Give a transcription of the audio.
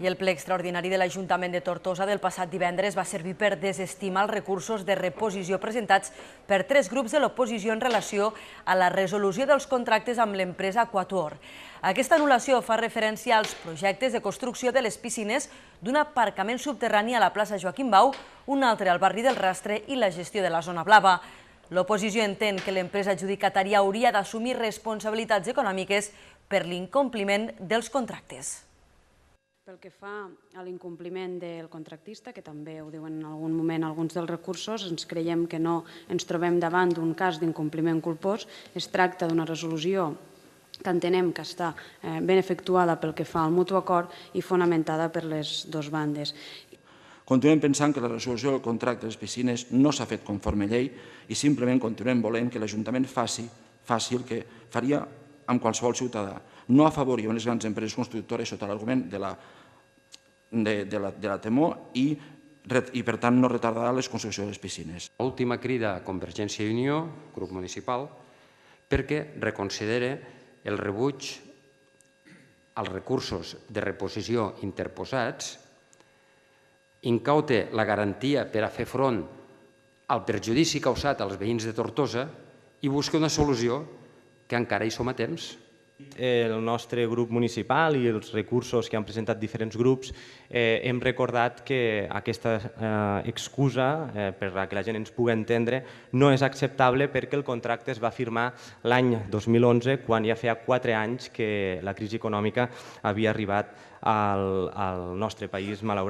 I el ple extraordinari de l'Ajuntament de Tortosa del passat divendres va servir per desestimar els recursos de reposició presentats per 3 grups de l'oposició en relació a la resolució dels contractes amb l'empresa Aquator. Aquesta anul·lació fa referència als projectes de construcció de les piscines d'un aparcament subterrani a la plaça Joaquim Bau, un altre al barri del Rastre i la gestió de la zona blava. L'oposició entén que l'empresa adjudicatària hauria d'assumir responsabilitats econòmiques per l'incompliment dels contractes. Pel que fa a l'incompliment del contractista, que també ho diuen en algun moment alguns dels recursos, ens creiem que no ens trobem davant d'un cas d'incompliment culpós. Es tracta d'una resolució que entenem que està ben efectuada pel que fa al mutu acord i fonamentada per les dues bandes. Continuem pensant que la resolució del contracte de les piscines no s'ha fet conforme llei i simplement continuem volent que l'Ajuntament faci el que faria amb qualsevol ciutadà, no afavorir unes grans empreses constructores sota l'argument de la temor i, per tant, no retardar les construccions de les piscines. Última crida a Convergència i Unió, grup municipal, perquè reconsidere el rebuig als recursos de reposició interposats, incaute la garantia per a fer front al perjudici causat als veïns de Tortosa i busca una solució que encara hi som a temps. El nostre grup municipal i els recursos que han presentat diferents grups hem recordat que aquesta excusa, per a que la gent ens pugui entendre, no és acceptable perquè el contracte es va firmar l'any 2011, quan ja feia 4 anys que la crisi econòmica havia arribat al nostre país, malauradament.